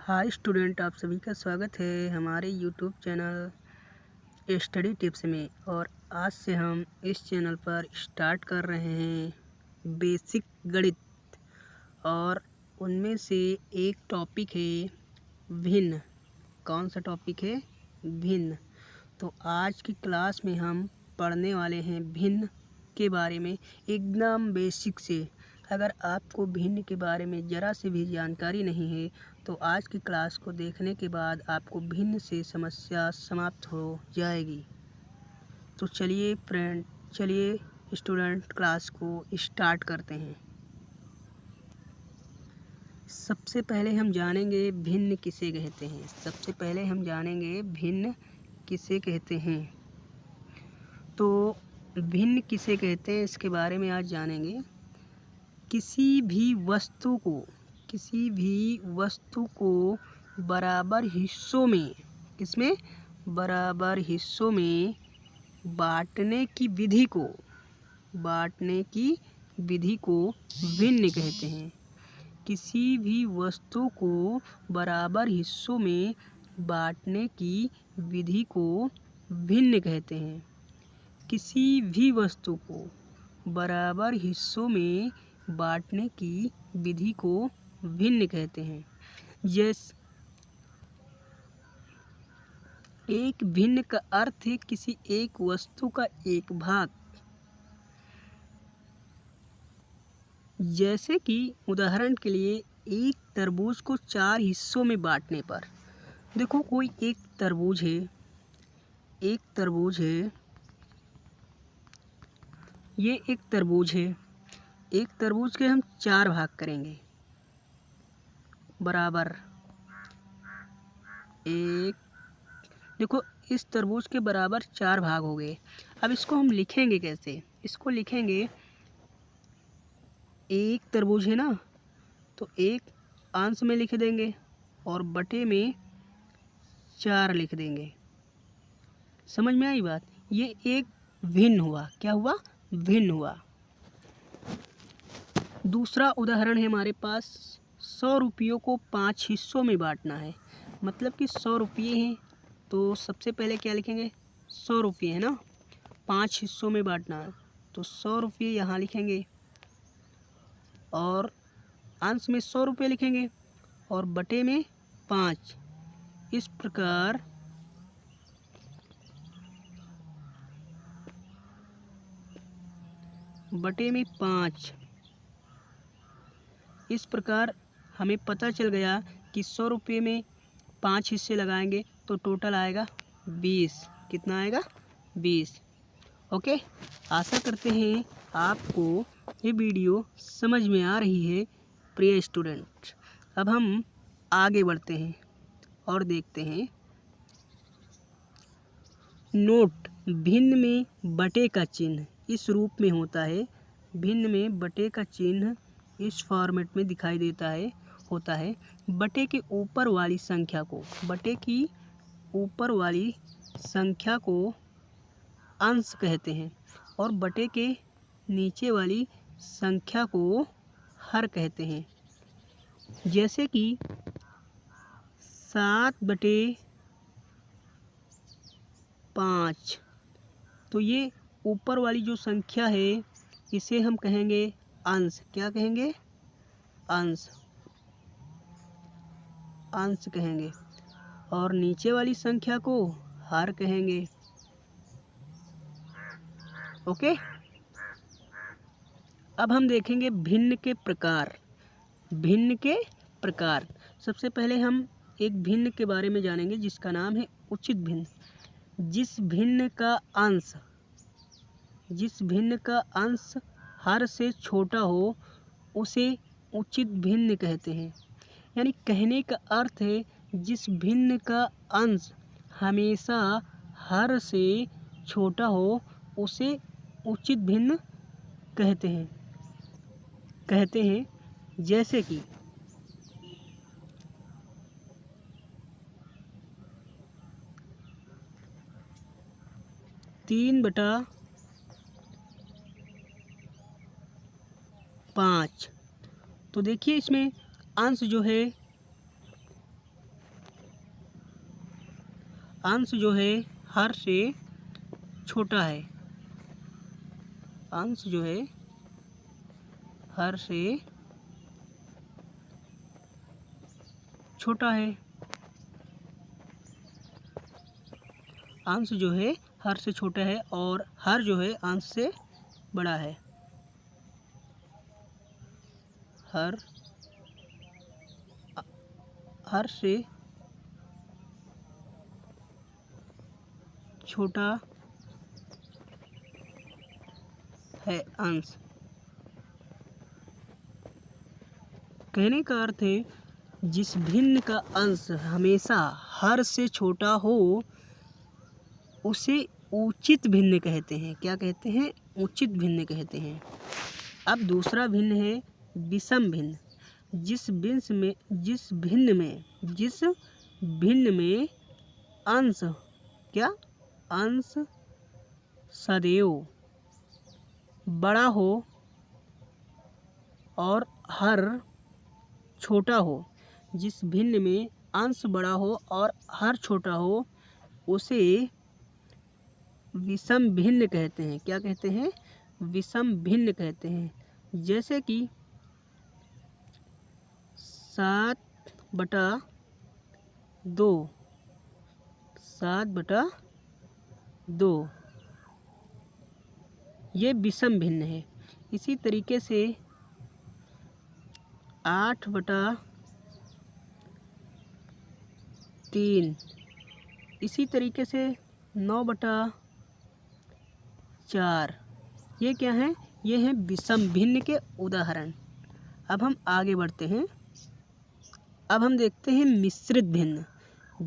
Hi student, आप सभी का स्वागत है हमारे यूट्यूब चैनल स्टडी टिप्स में। और आज से हम इस चैनल पर स्टार्ट कर रहे हैं बेसिक गणित, और उनमें से एक टॉपिक है भिन्न। कौन सा टॉपिक है? भिन्न। तो आज की क्लास में हम पढ़ने वाले हैं भिन्न के बारे में, एकदम बेसिक से। अगर आपको भिन्न के बारे में ज़रा से भी जानकारी नहीं है तो आज की क्लास को देखने के बाद आपको भिन्न से समस्या समाप्त हो जाएगी। तो चलिए स्टूडेंट, क्लास को स्टार्ट करते हैं। सबसे पहले हम जानेंगे भिन्न किसे कहते हैं। किसे कहते हैं। तो भिन्न किसे कहते हैं इसके बारे में आज जानेंगे। किसी भी वस्तु को बराबर हिस्सों में बांटने की विधि को भिन्न कहते हैं। किसी भी वस्तु को बराबर हिस्सों में बांटने की विधि को भिन्न कहते हैं। किसी भी वस्तु को बराबर हिस्सों में बांटने की विधि को भिन्न कहते हैं। जैसे एक भिन्न का अर्थ है किसी एक वस्तु का एक भाग। जैसे कि उदाहरण के लिए एक तरबूज को 4 हिस्सों में बांटने पर, देखो कोई एक तरबूज है, ये एक तरबूज है। एक तरबूज के हम 4 भाग करेंगे बराबर। देखो इस तरबूज के बराबर 4 भाग हो गए। अब इसको हम लिखेंगे कैसे? इसको लिखेंगे, एक तरबूज है ना, तो एक अंश में लिख देंगे और बटे में 4 लिख देंगे। समझ में आई बात? ये एक भिन्न हुआ। क्या हुआ? भिन्न हुआ। दूसरा उदाहरण है हमारे पास, 100 रुपयों को 5 हिस्सों में बांटना है। मतलब कि 100 रुपये हैं, तो सबसे पहले क्या लिखेंगे? 100 रुपये है ना, 5 हिस्सों में बांटना है, तो 100 रुपये यहाँ लिखेंगे और अंश में 100 रुपये लिखेंगे और बटे में 5। इस प्रकार बटे में 5। इस प्रकार हमें पता चल गया कि 100 रुपये में 5 हिस्से लगाएंगे तो टोटल आएगा 20। कितना आएगा? 20। ओके, आशा करते हैं आपको ये वीडियो समझ में आ रही है प्रिय स्टूडेंट। अब हम आगे बढ़ते हैं और देखते हैं। नोट, भिन्न में बटे का चिन्ह इस रूप में होता है। भिन्न में बटे का चिन्ह इस फॉर्मेट में दिखाई होता है। बटे के ऊपर वाली संख्या को अंश कहते हैं और बटे के नीचे वाली संख्या को हर कहते हैं। जैसे कि 7/5, तो ये ऊपर वाली जो संख्या है इसे हम कहेंगे अंश। क्या कहेंगे? अंश कहेंगे, और नीचे वाली संख्या को हर कहेंगे। ओके, अब हम देखेंगे भिन्न के प्रकार। सबसे पहले हम एक भिन्न के बारे में जानेंगे जिसका नाम है उचित भिन्न। जिस भिन्न का अंश हर से छोटा हो उसे उचित भिन्न कहते हैं। यानी कहने का अर्थ है जिस भिन्न का अंश हमेशा हर से छोटा हो उसे उचित भिन्न कहते हैं। जैसे कि 3/5, तो देखिए इसमें अंश जो है अंश जो है हर से छोटा है। अंश जो है हर से छोटा है। अंश जो है हर से छोटा है और हर जो है अंश से बड़ा है। हर से छोटा है अंश। कहने का अर्थ है जिस भिन्न का अंश हमेशा हर से छोटा हो उसे उचित भिन्न कहते हैं। क्या कहते हैं? उचित भिन्न कहते हैं। अब दूसरा भिन्न है विषम भिन्न। जिस भिन्न में अंश क्या? अंश सदैव बड़ा हो और हर छोटा हो। जिस भिन्न में अंश बड़ा हो और हर छोटा हो उसे विषम भिन्न कहते हैं। क्या कहते हैं? विषम भिन्न कहते हैं। जैसे कि 7/2 ये विषम भिन्न है। इसी तरीके से 8/3, इसी तरीके से 9/4 ये क्या हैं? ये हैं विषम भिन्न के उदाहरण। अब हम आगे बढ़ते हैं। अब हम देखते हैं मिश्रित भिन्न।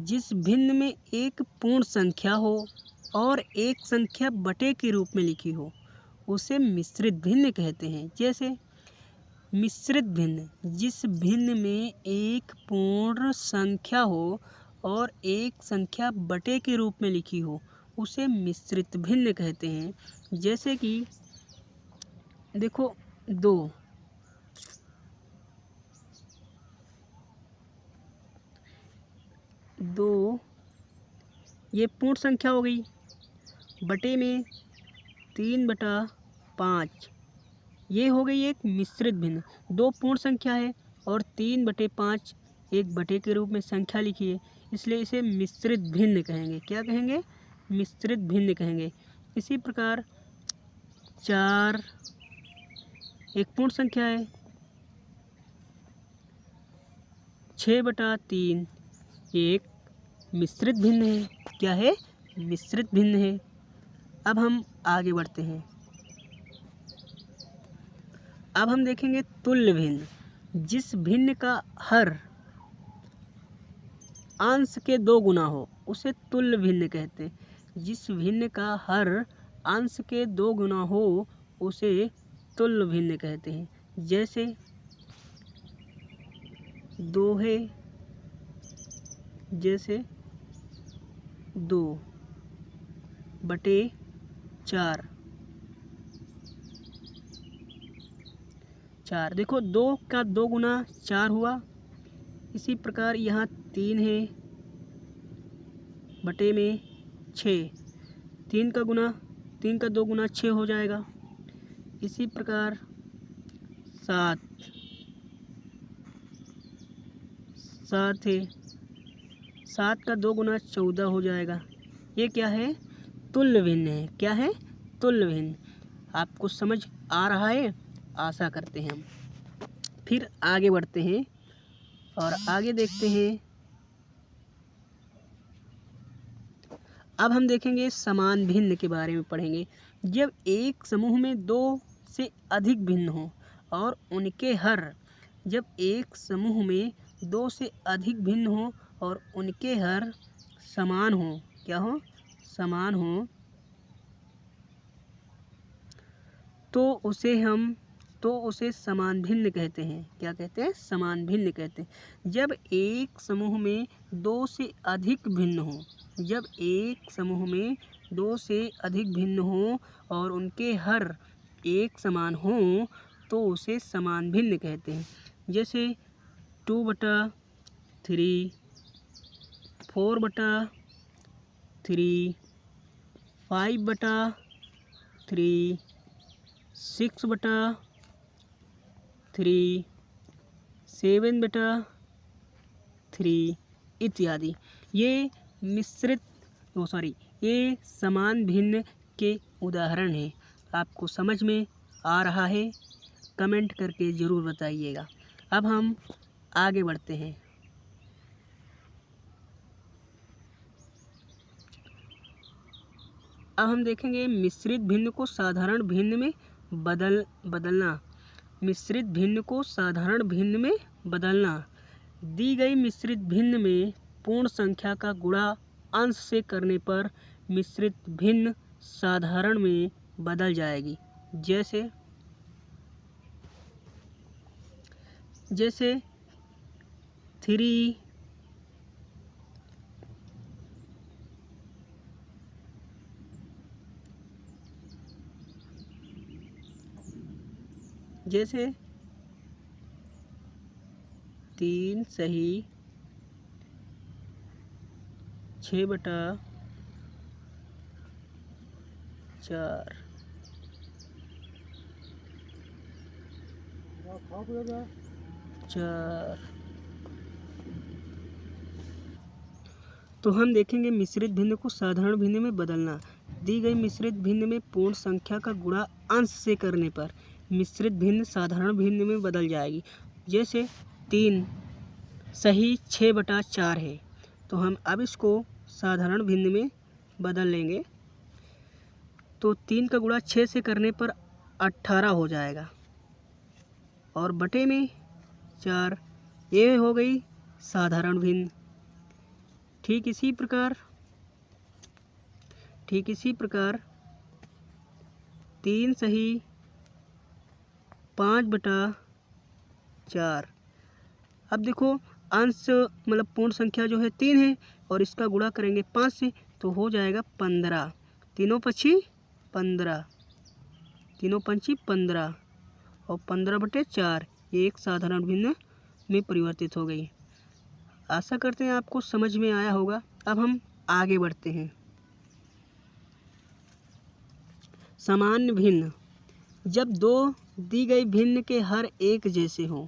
जिस भिन्न में एक पूर्ण संख्या हो और एक संख्या बटे के रूप में लिखी हो उसे मिश्रित भिन्न कहते हैं। जैसे मिश्रित भिन्न, जिस भिन्न में एक पूर्ण संख्या हो और एक संख्या बटे के रूप में लिखी हो उसे मिश्रित भिन्न कहते हैं। जैसे कि देखो 2 ये पूर्ण संख्या हो गई, बटे में 3/5 ये हो गई एक मिश्रित भिन्न। 2 पूर्ण संख्या है और 3/5 एक बटे के रूप में संख्या लिखी है, इसलिए इसे मिश्रित भिन्न कहेंगे। क्या कहेंगे? मिश्रित भिन्न कहेंगे। इसी प्रकार 4 एक पूर्ण संख्या है, 6/3 एक मिश्रित भिन्न है। क्या है? मिश्रित भिन्न है। अब हम आगे बढ़ते हैं। अब हम देखेंगे तुल्य भिन्न। जिस भिन्न का हर अंश के 2 गुना हो उसे तुल्य भिन्न कहते हैं। जिस भिन्न का हर अंश के 2 गुना हो उसे तुल्य भिन्न कहते हैं। जैसे 2 है, जैसे 2/4 देखो 2 का 2 गुना 4 हुआ। इसी प्रकार यहाँ 3 है, बटे में 6, 3 का 2 गुना 6 हो जाएगा। इसी प्रकार 7 है, 7 का 2 गुना 14 हो जाएगा। ये क्या है? तुल्य भिन्न है। क्या है? तुल्य भिन्न। आपको समझ आ रहा है? आशा करते हैं हम। फिर आगे बढ़ते हैं और आगे देखते हैं। अब हम देखेंगे समान भिन्न के बारे में पढ़ेंगे। जब एक समूह में 2 से अधिक भिन्न हो और उनके हर जब एक समूह में 2 से अधिक भिन्न हो और उनके हर समान हो। क्या हो? समान हो तो उसे समान भिन्न कहते हैं। क्या कहते हैं? समान भिन्न कहते हैं। जब एक समूह में 2 से अधिक भिन्न हो और उनके हर एक समान हो तो उसे समान भिन्न कहते हैं। जैसे 2/3, 4/3, 3, 5/3, 6/3, 7/3 इत्यादि। ये ये समान भिन्न के उदाहरण हैं। आपको समझ में आ रहा है? कमेंट करके ज़रूर बताइएगा। अब हम आगे बढ़ते हैं। अब हम देखेंगे मिश्रित भिन्न को साधारण भिन्न में बदलना। मिश्रित भिन्न को साधारण भिन्न में बदलना। दी गई मिश्रित भिन्न में पूर्ण संख्या का गुणा अंश से करने पर मिश्रित भिन्न साधारण में बदल जाएगी। जैसे 3 जैसे 3 सही 6/4 4। तो हम देखेंगे मिश्रित भिन्न को साधारण भिन्न में बदलना। दी गई मिश्रित भिन्न में पूर्ण संख्या का गुणा अंश से करने पर मिश्रित भिन्न साधारण भिन्न में बदल जाएगी। जैसे 3 सही 6/4 है, तो हम अब इसको साधारण भिन्न में बदल लेंगे। तो 3 का गुणा 6 से करने पर 18 हो जाएगा और बटे में 4, ये हो गई साधारण भिन्न। ठीक इसी प्रकार 3 सही 5/4। अब देखो अंश मतलब पूर्ण संख्या जो है 3 है और इसका गुणा करेंगे 5 से तो हो जाएगा 15। तीनों पक्षी 15 और 15/4 ये एक साधारण भिन्न में परिवर्तित हो गई। आशा करते हैं आपको समझ में आया होगा। अब हम आगे बढ़ते हैं। सामान्य भिन्न। जब दो दी गई भिन्न के हर एक जैसे हों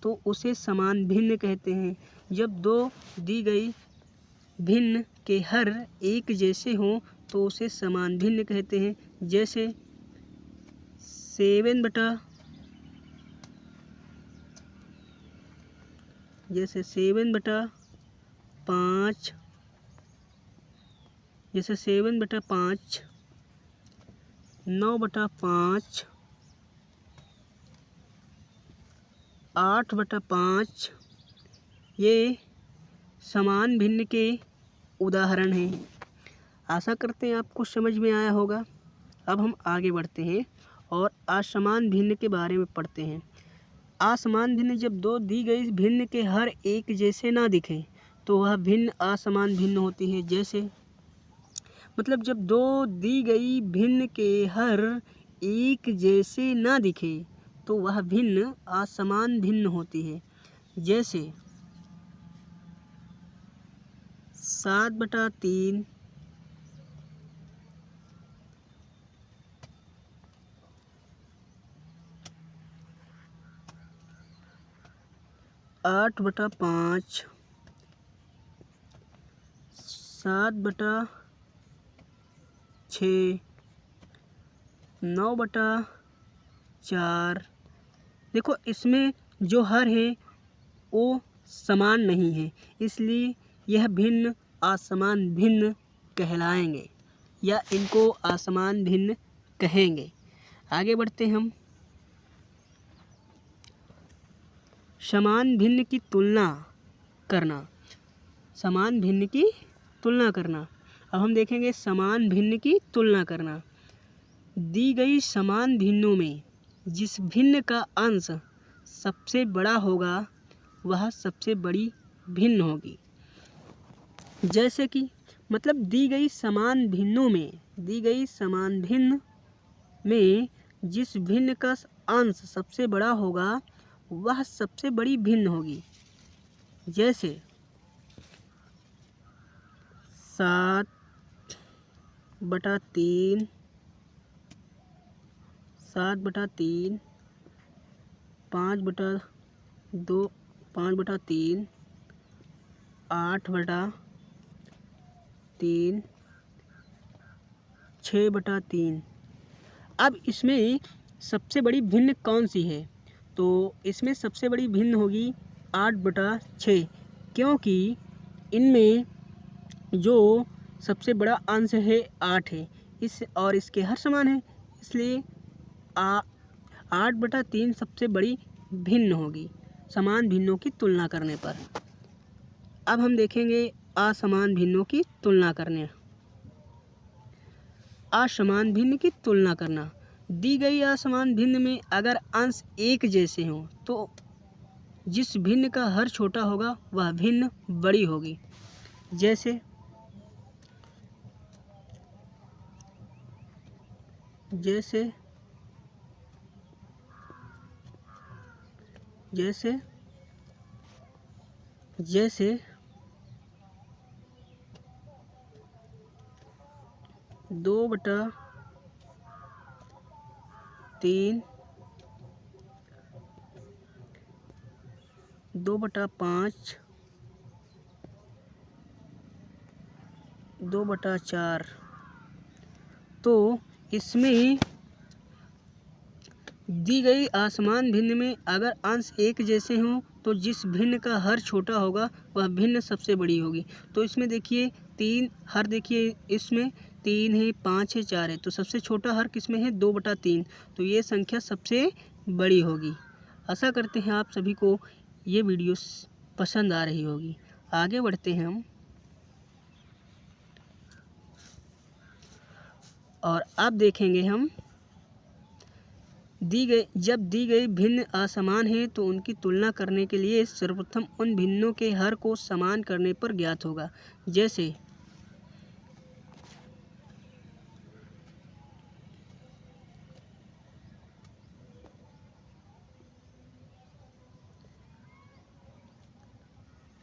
तो उसे समान भिन्न कहते हैं। जब दो दी गई भिन्न के हर एक जैसे हों तो उसे समान भिन्न कहते हैं। जैसे 7/5 9/5 8/5 ये समान भिन्न के उदाहरण हैं। आशा करते हैं आपको समझ में आया होगा। अब हम आगे बढ़ते हैं और असमान भिन्न के बारे में पढ़ते हैं। असमान भिन्न। जब दो दी गई भिन्न के हर एक जैसे ना दिखें तो वह भिन्न असमान भिन्न होती है। जैसे मतलब जब दो दी गई भिन्न के हर एक जैसे ना दिखे तो वह भिन्न असमान भिन्न होती है। जैसे 7/3 8/5 7/6 9/4। देखो इसमें जो हर है वो समान नहीं है, इसलिए यह भिन्न असमान भिन्न कहलाएंगे या इनको असमान भिन्न कहेंगे। आगे बढ़ते हम। समान भिन्न की तुलना करना। समान भिन्न की तुलना करना। अब हम देखेंगे समान भिन्न की तुलना करना। दी गई समान भिन्नों में जिस भिन्न का अंश सबसे बड़ा होगा वह सबसे बड़ी भिन्न होगी। जैसे कि मतलब दी गई समान भिन्न में जिस भिन्न का अंश सबसे बड़ा होगा वह सबसे बड़ी भिन्न होगी। जैसे 7 3/3, 7/3, 5/2, 5/3, 8/3, 6/3। अब इसमें सबसे बड़ी भिन्न कौन सी है? तो इसमें सबसे बड़ी भिन्न होगी 8/6, क्योंकि इनमें जो सबसे बड़ा अंश है 8 है, इस और इसके हर समान है, इसलिए 8/3 सबसे बड़ी भिन्न होगी समान भिन्नों की तुलना करने पर। अब हम देखेंगे असमान भिन्नों की तुलना करने। असमान भिन्न की तुलना करना। दी गई असमान भिन्न में अगर अंश एक जैसे हों तो जिस भिन्न का हर छोटा होगा वह भिन्न बड़ी होगी। जैसे जैसे जैसे जैसे 2/3, 2/5, 2/4। तो इसमें दी गई असमान भिन्न में अगर अंश एक जैसे हों तो जिस भिन्न का हर छोटा होगा वह भिन्न सबसे बड़ी होगी। तो इसमें देखिए 3 हर, देखिए इसमें 3 है, 5 है, 4 है, तो सबसे छोटा हर किसमें है? 2/3। तो ये संख्या सबसे बड़ी होगी। आशा करते हैं आप सभी को ये वीडियो पसंद आ रही होगी। आगे बढ़ते हैं हम, और अब देखेंगे हम जब दी गई भिन्न असमान है तो उनकी तुलना करने के लिए सर्वप्रथम उन भिन्नों के हर को समान करने पर ज्ञात होगा। जैसे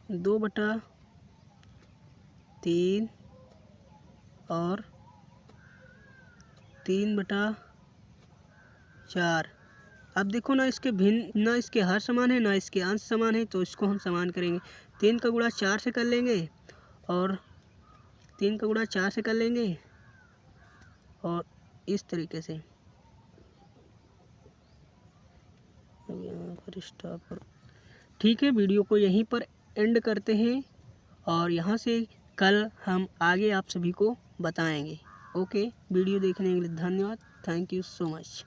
दो बटा 3 और 3/4। अब देखो ना, इसके भिन्न, ना इसके हर समान है ना इसके अंश समान है, तो इसको हम समान करेंगे। 3 का गुणा 4 से कर लेंगे और 3 का गुणा 4 से कर लेंगे और इस तरीके से। अब यहाँ पर स्टॉप करो। ठीक है, वीडियो को यहीं पर एंड करते हैं और यहाँ से कल हम आगे आप सभी को बताएंगे। ओके, वीडियो देखने के लिए धन्यवाद। Thank you so much.